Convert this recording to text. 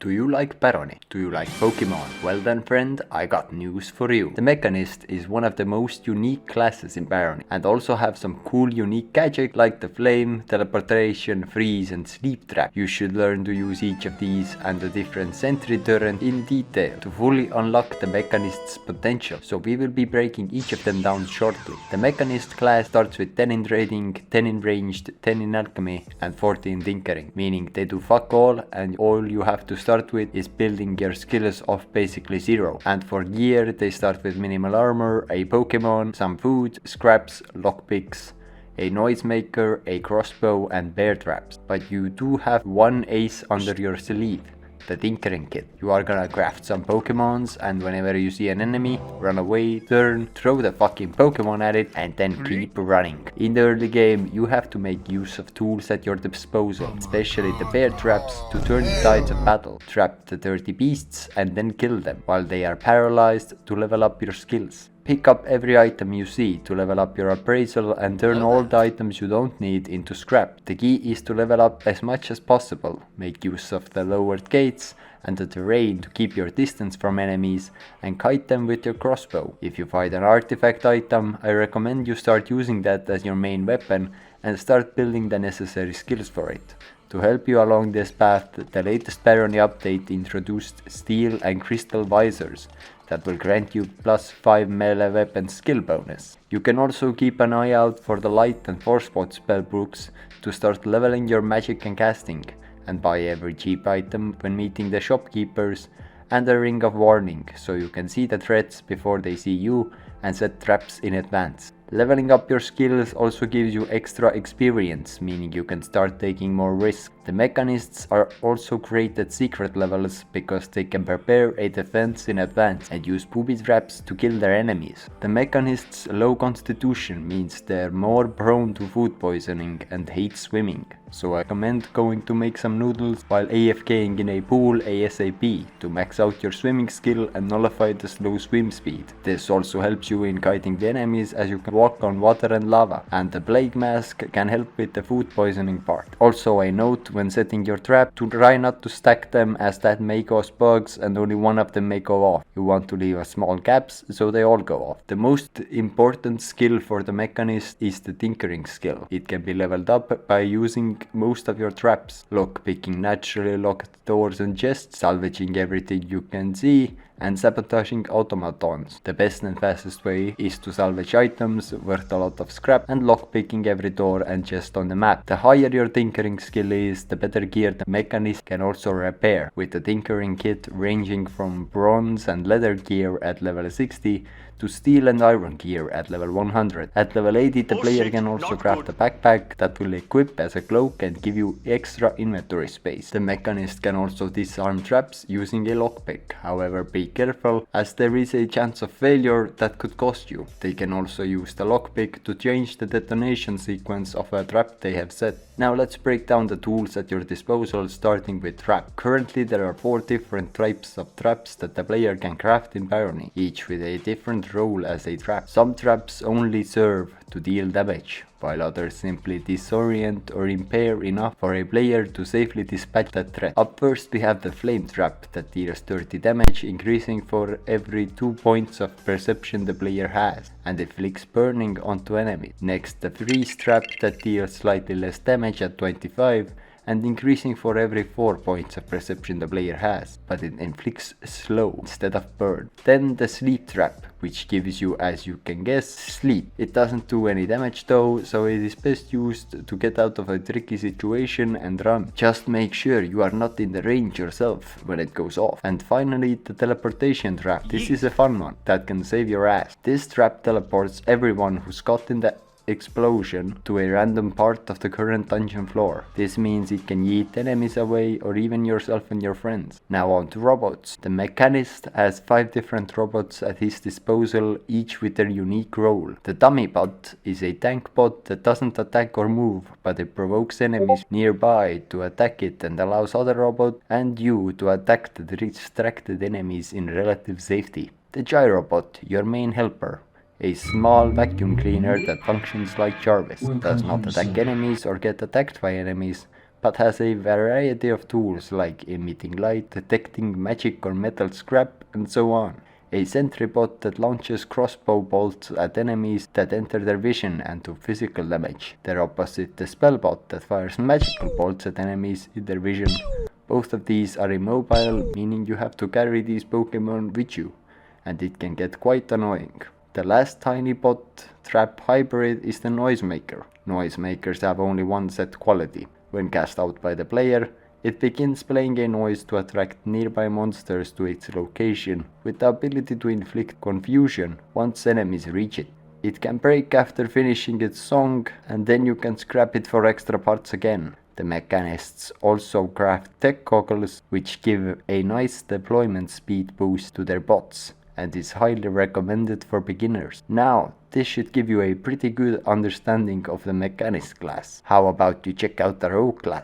Do you like Barony? Do you like Pokemon? Well then friend, I got news for you. The Mechanist is one of the most unique classes in Barony and also have some cool unique gadgets like the Flame, Teleportation, Freeze and Sleep Trap. You should learn to use each of these and the different sentry turret in detail to fully unlock the Mechanist's potential. So we will be breaking each of them down shortly. The Mechanist class starts with 10 in trading, 10 in ranged, 10 in alchemy and 40 in tinkering, meaning they do fuck all and all you have to start with is building your skills off basically zero. And for gear they start with minimal armor, a Pokemon, some food, scraps, lockpicks, a noisemaker, a crossbow and bear traps. But you do have one ace under your sleeve, the tinkering kit. You are gonna craft some Pokemons and whenever you see an enemy, run away, turn, throw the fucking Pokemon at it and then keep running. In the early game you have to make use of tools at your disposal, especially the bear traps to turn the tides of battle, trap the dirty beasts and then kill them while they are paralyzed to level up your skills. Pick up every item you see to level up your appraisal and turn all the items you don't need into scrap. The key is to level up as much as possible, make use of the lowered gates and the terrain to keep your distance from enemies and kite them with your crossbow. If you find an artifact item, I recommend you start using that as your main weapon and start building the necessary skills for it. To help you along this path, the latest Barony update introduced steel and crystal visors that will grant you plus 5 melee weapon skill bonus. You can also keep an eye out for the light and force spot spellbooks to start leveling your magic and casting, and buy every cheap item when meeting the shopkeepers, and a ring of warning so you can see the threats before they see you and set traps in advance. Leveling up your skills also gives you extra experience, meaning you can start taking more risks. The Mechanists are also great at secret levels because they can prepare a defense in advance and use booby traps to kill their enemies. The Mechanists' low constitution means they're more prone to food poisoning and hate swimming. So I recommend going to make some noodles while AFKing in a pool ASAP to max out your swimming skill and nullify the slow swim speed. This also helps you in kiting the enemies as you can walk on water and lava, and the plague mask can help with the food poisoning part. Also a note when setting your trap to try not to stack them as that may cause bugs and only one of them may go off. You want to leave a small gaps so they all go off. The most important skill for the Mechanist is the tinkering skill. It can be leveled up by using most of your traps, lockpicking naturally locked doors and chests, salvaging everything you can see, and sabotaging automatons. The best and fastest way is to salvage items worth a lot of scrap and lockpicking every door and chest on the map. The higher your tinkering skill is, the better gear the Mechanist can also repair, with the tinkering kit ranging from bronze and leather gear at level 60 to steel and iron gear at level 100. At level 80 the player can also craft a backpack that will equip as a cloak and give you extra inventory space. The Mechanist can also disarm traps using a lockpick, however be careful as there is a chance of failure that could cost you. They can also use the lockpick to change the detonation sequence of a trap they have set. Now let's break down the tools at your disposal, starting with trap. Currently there are 4 different types of traps that the player can craft in Barony, each with a different role as a trap. Some traps only serve to deal damage, while others simply disorient or impair enough for a player to safely dispatch that threat. Up first we have the flame trap that deals 30 damage, increasing for every 2 points of perception the player has, and inflicts burning onto enemies. Next the freeze trap that deals slightly less damage at 25 and increasing for every 4 points of perception the player has, but it inflicts slow instead of burn. Then the sleep trap, which gives you, as you can guess, sleep. It doesn't do any damage though, so it is best used to get out of a tricky situation and run. Just make sure you are not in the range yourself when it goes off. And finally the teleportation trap. This is a fun one that can save your ass. This trap teleports everyone who's caught in the explosion to a random part of the current dungeon floor. This means it can yeet enemies away or even yourself and your friends. Now on to robots. The Mechanist has 5 different robots at his disposal, each with their unique role. The dummy bot is a tank bot that doesn't attack or move, but it provokes enemies nearby to attack it and allows other robots and you to attack the distracted enemies in relative safety. The gyrobot, your main helper. A small vacuum cleaner that functions like Jarvis, does not attack enemies or get attacked by enemies, but has a variety of tools like emitting light, detecting magic or metal scrap, and so on. A sentry bot that launches crossbow bolts at enemies that enter their vision and do physical damage. Their opposite, the spell bot that fires magical bolts at enemies in their vision. Both of these are immobile, meaning you have to carry these Pokemon with you, and it can get quite annoying. The last tiny bot trap hybrid is the Noisemaker. Noisemakers have only one set quality. When cast out by the player, it begins playing a noise to attract nearby monsters to its location, with the ability to inflict confusion once enemies reach it. It can break after finishing its song, and then you can scrap it for extra parts again. The Mechanists also craft tech goggles, which give a nice deployment speed boost to their bots, and is highly recommended for beginners. Now, this should give you a pretty good understanding of the Mechanist class. How about you check out the Rogue class?